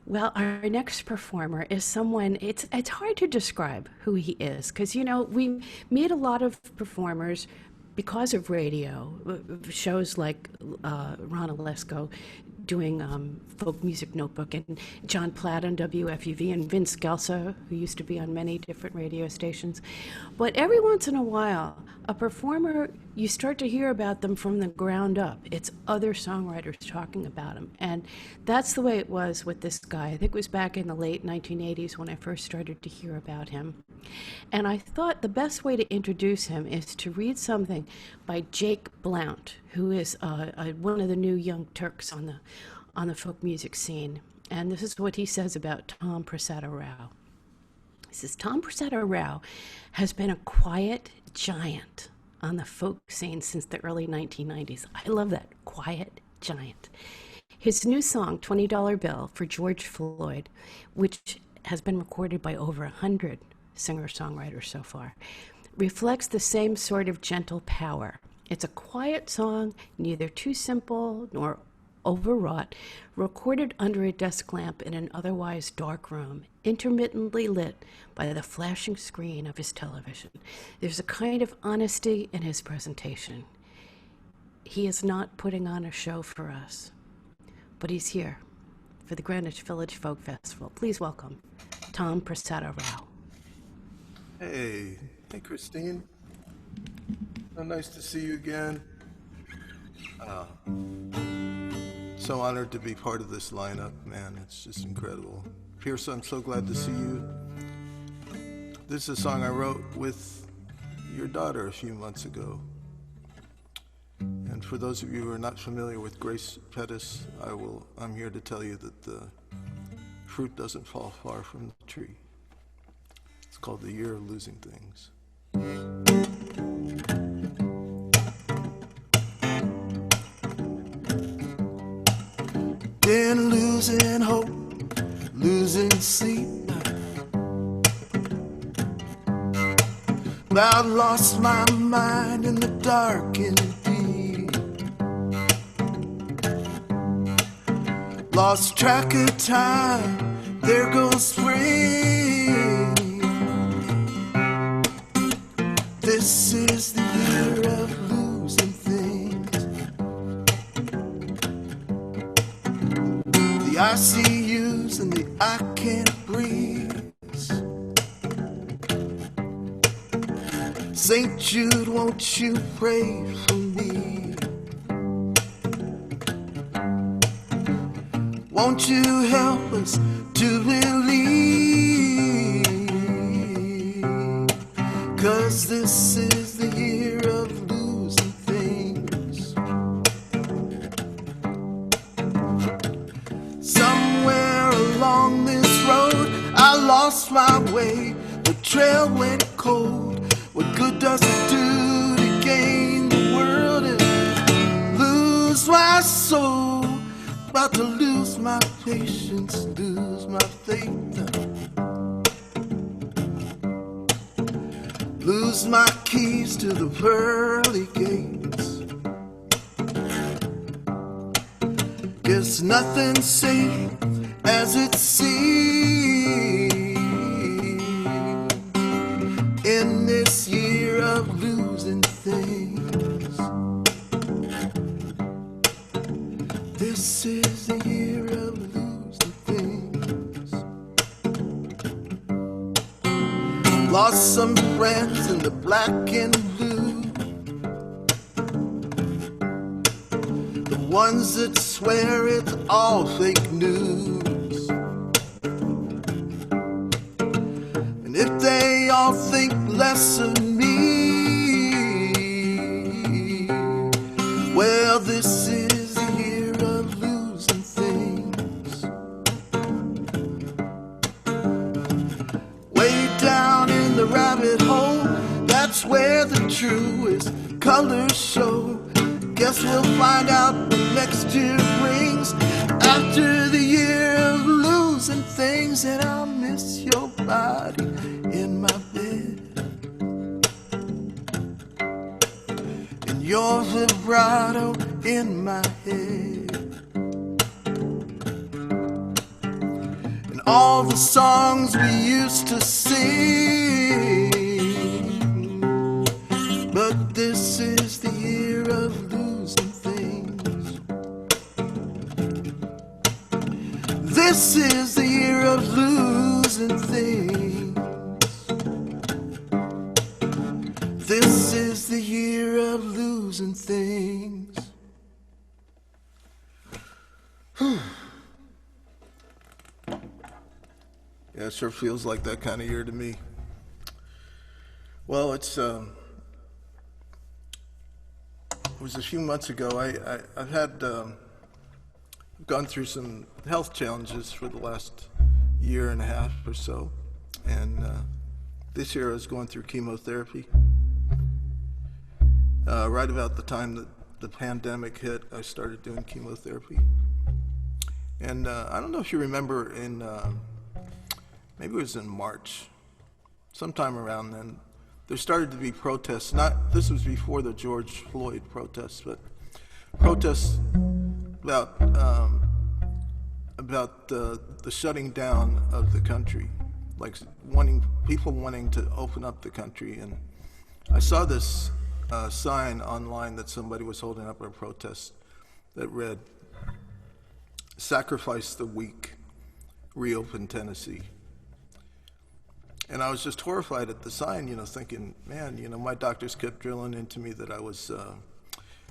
Well, our next performer is someone, it's hard to describe who he is because, we meet a lot of performers because of radio, shows like Ron Olesko doing Folk Music Notebook, and John Platt on WFUV, and Vince Gelsa, who used to be on many different radio stations. But every once in a while, a performer, you start to hear about them from the ground up. It's other songwriters talking about them. And that's the way it was with this guy. I think it was back in the late 1980s when I first started to hear about him. And I thought the best way to introduce him is to read something by Jake Blount, who is one of the new young Turks on the folk music scene. And this is what he says about Tom Prasada-Rao. He says, Tom Prasada-Rao has been a quiet giant on the folk scene since the early 1990s. I love that, quiet giant. His new song, $20 Bill for George Floyd, which has been recorded by over 100 singer-songwriters so far, reflects the same sort of gentle power. It's a quiet song, neither too simple nor overwrought, recorded under a desk lamp in an otherwise dark room, intermittently lit by the flashing screen of his television. There's a kind of honesty in his presentation. He is not putting on a show for us, but he's here for the Greenwich Village Folk Festival. Please welcome Tom Prasada-Rao. Hey, Christine. So nice to see you again. So honored to be part of this lineup, man. It's just incredible. Pierce, I'm so glad to see you. This is a song I wrote with your daughter a few months ago. And for those of you who are not familiar with Grace Pettis, I'm here to tell you that the fruit doesn't fall far from the tree. It's called The Year of Losing Things. Been losing hope, losing sleep. I've lost my mind in the dark and deep. Lost track of time, there goes spring. This is the year of losing things. The ICUs and the I can't breathe. St. Jude, won't you pray for me? Won't you help us to believe? 'Cause this is the year of losing things. Somewhere along this road I lost my way. The trail went cold. What good does it do to gain the world and lose my soul? About to lose my patience, lose my faith, lose my keys to the pearly gates. Guess nothing's safe as it seems in this year of losing things. This is the year of losing things. Lost some friends in the black and blue, the ones that swear it's all fake news. And if they all think less of me, well, this is the year of losing things. Way down in the rabbit hole, that's where the truest colors show. Guess we'll find out what next year brings after the year of losing things. And I'll miss your body in my bed, and your vibrato in my head. all the songs we used to sing. But this is the year of losing things. This is the year of losing things. This is the year of losing things. Yeah, it sure feels like that kind of year to me. Well, it was a few months ago. I've had gone through some health challenges for the last year and a half or so, and this year I was going through chemotherapy. Right about the time that the pandemic hit, I started doing chemotherapy. And I don't know if you remember maybe it was in March, sometime around then, there started to be protests. This was before the George Floyd protests, but protests about the shutting down of the country, like people wanting to open up the country. And I saw this sign online that somebody was holding up at a protest that read, "Sacrifice the weak, reopen Tennessee." And I was just horrified at the sign, thinking, man, my doctors kept drilling into me that I was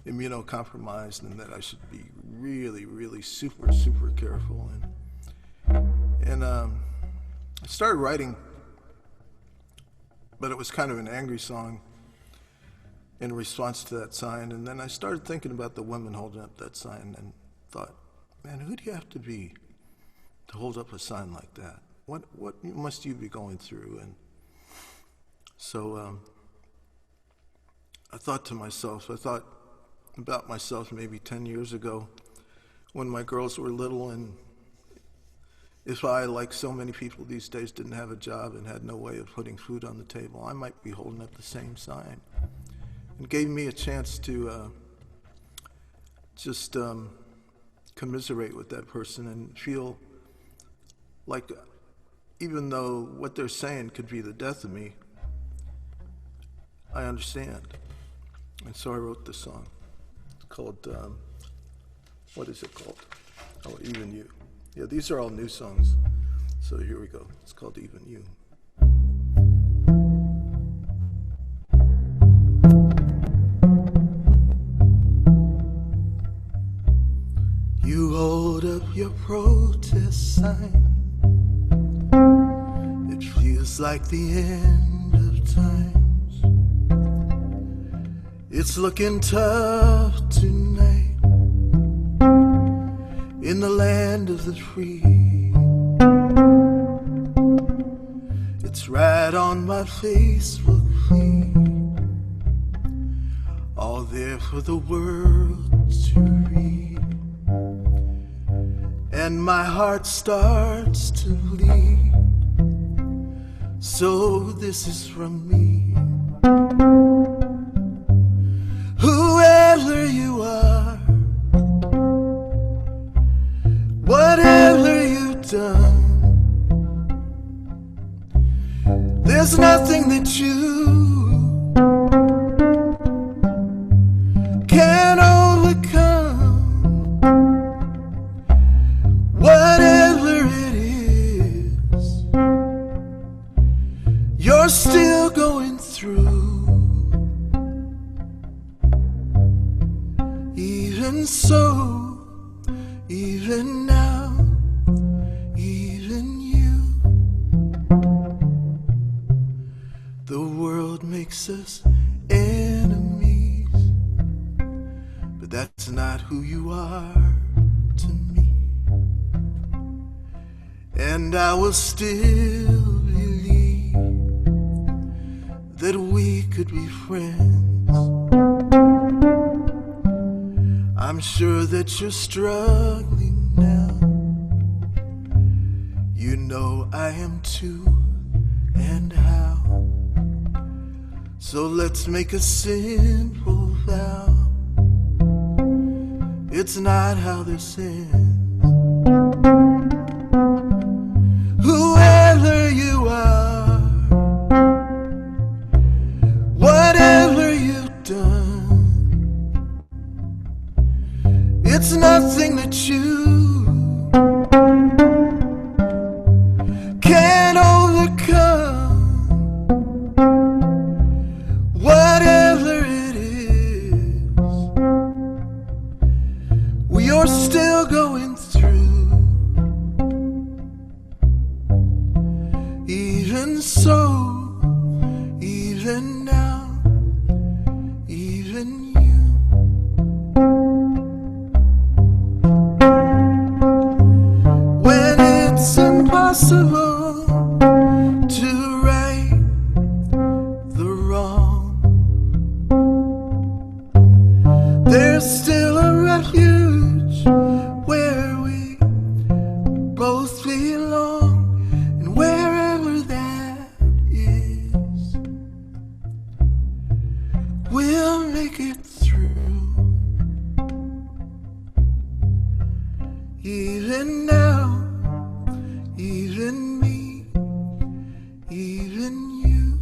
immunocompromised and that I should be really, really super, super careful. And I started writing, but it was kind of an angry song in response to that sign. And then I started thinking about the women holding up that sign and thought, man, who do you have to be to hold up a sign like that? What must you be going through? And so I thought about myself maybe 10 years ago when my girls were little, and if I, like so many people these days, didn't have a job and had no way of putting food on the table, I might be holding up the same sign. It gave me a chance to just commiserate with that person and feel like, even though what they're saying could be the death of me, I understand. And so I wrote this song. It's called, what is it called? Oh, Even You. Yeah, these are all new songs. So here we go. It's called Even You. You hold up your protest sign. It feels like the end of times. It's looking tough tonight in the land of the free. It's right on my Facebook feed, all there for the world to read. And my heart starts to bleed. So this is from me. Whoever you are, whatever you've done, there's nothing that you can overcome. Whatever it is you're still going through, even so, even now, even you. The world makes us enemies, but that's not who you are to me. And I will still believe that we could be friends. I'm sure that you're struggling now. You know I am too, and how. So let's make a simple vow. It's not how this ends. impossible to right the wrong. There's still a refuge where we both belong, and wherever that is, we'll make it through. Even now, even me, even you,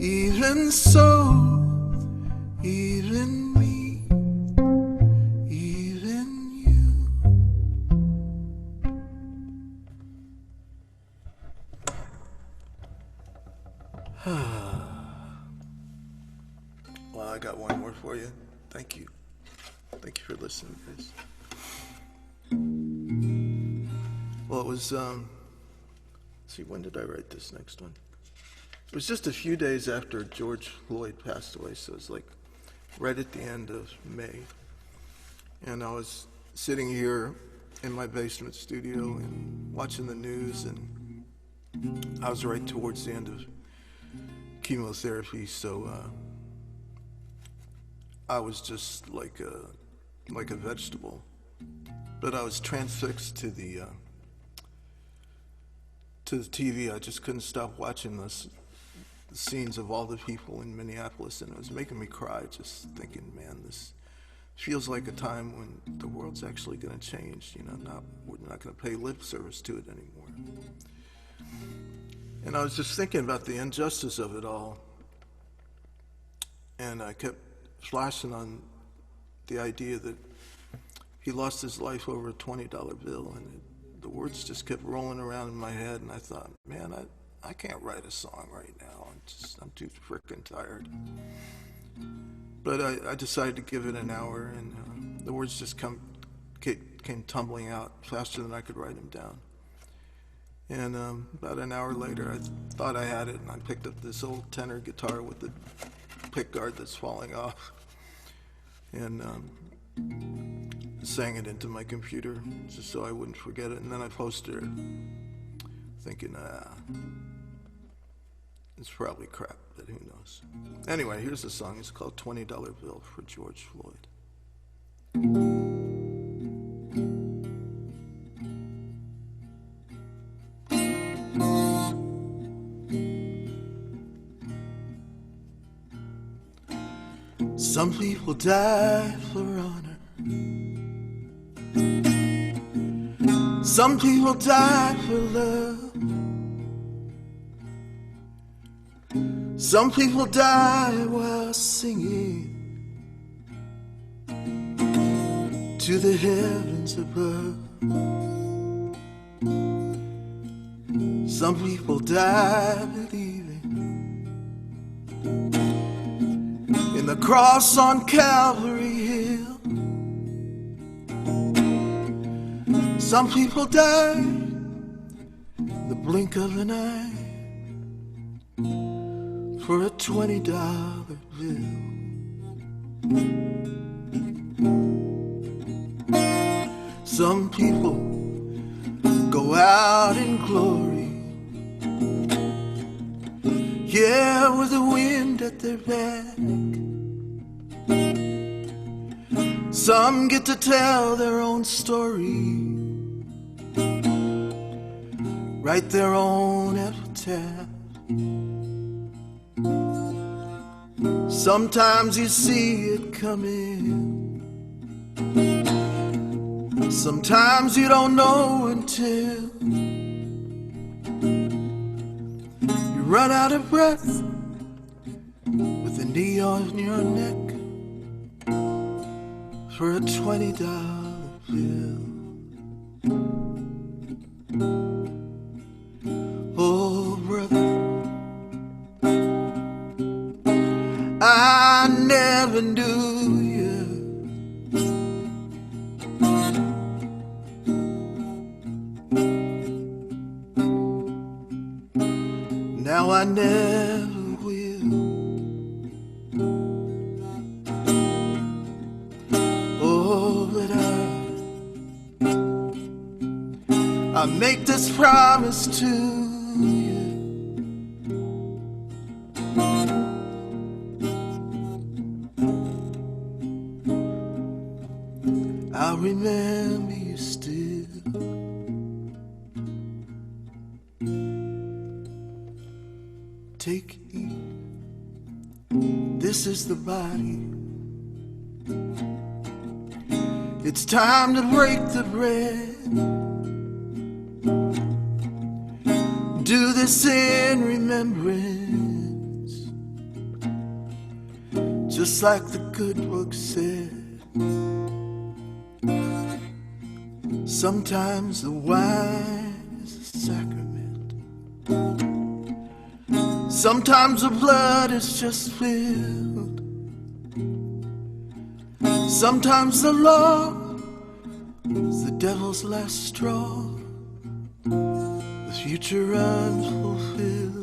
even so, even me, even you. Well, I got one more for you. Thank you. Thank you for listening, guys. Well, it was, let's see, when did I write this next one? It was just a few days after George Floyd passed away, so it was like right at the end of May. And I was sitting here in my basement studio and watching the news, and I was right towards the end of chemotherapy, so I was just like a vegetable. But I was transfixed to the TV. I just couldn't stop watching the scenes of all the people in Minneapolis, and it was making me cry, just thinking, man, this feels like a time when the world's actually going to change. You know, we're not going to pay lip service to it anymore. And I was just thinking about the injustice of it all, and I kept flashing on the idea that he lost his life over a $20 bill, and the words just kept rolling around in my head, and I thought, man, I can't write a song right now. I'm too frickin' tired. But I decided to give it an hour, and the words just came tumbling out faster than I could write them down. And about an hour later, I thought I had it, and I picked up this old tenor guitar with the pickguard that's falling off, and sang it into my computer just so I wouldn't forget it. And then I posted it, thinking, it's probably crap, but who knows. Anyway, here's the song. It's called $20 Bill for George Floyd. Some people die for honor. Some people die for love. Some people die while singing to the heavens above. Some people die believing in the cross on Calvary Hill. Some people die in the blink of an eye for a $20 bill. Some people go out in glory, yeah, with the wind at their back. Some get to tell their own story, write their own epitaph. Sometimes you see it coming, sometimes you don't know until you run out of breath with a knee on your neck for a $20 bill. Oh, brother, I never knew you. Now I never will. Oh, but I I make this promise to you. I'll remember you still. Take heed. This is the body. It's time to break the bread. Do this in remembrance, just like the good book said. Sometimes the wine is a sacrament. Sometimes the blood is just spilled. Sometimes the law is the devil's last straw, the future unfulfilled.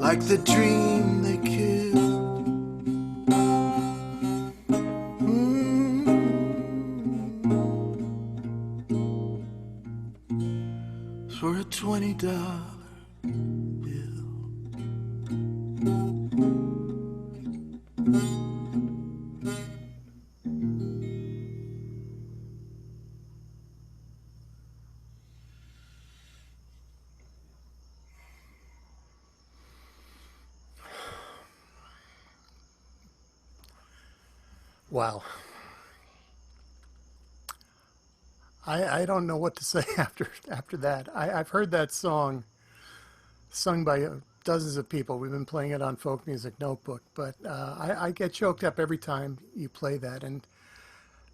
Like the dream they killed. For a $20 bill. Wow. I don't know what to say after that. I've heard that song sung by dozens of people. We've been playing it on Folk Music Notebook, but I get choked up every time you play that. And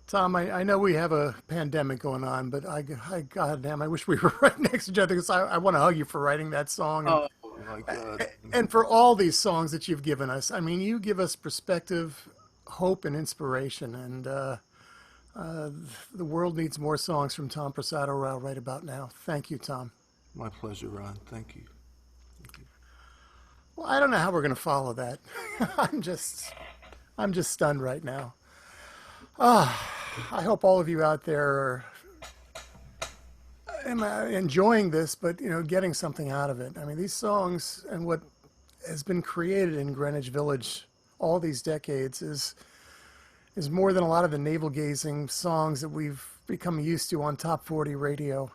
Tom, I know we have a pandemic going on, but goddamn, I wish we were right next to each other, because I want to hug you for writing that song. And, Oh my God. and for all these songs that you've given us. I mean, you give us perspective, hope, and inspiration. And the world needs more songs from Tom Prasada-Rao right about now. Thank you, Tom. My pleasure, Ron. Thank you. Well, I don't know how we're going to follow that. I'm just stunned right now. I hope all of you out there are enjoying this, but getting something out of it. I mean, these songs and what has been created in Greenwich Village all these decades is more than a lot of the navel-gazing songs that we've become used to on Top 40 radio.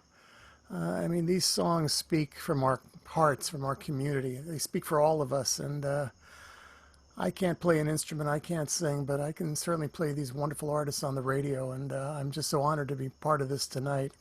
I mean, these songs speak from our hearts, from our community. They speak for all of us, and I can't play an instrument, I can't sing, but I can certainly play these wonderful artists on the radio, and I'm just so honored to be part of this tonight.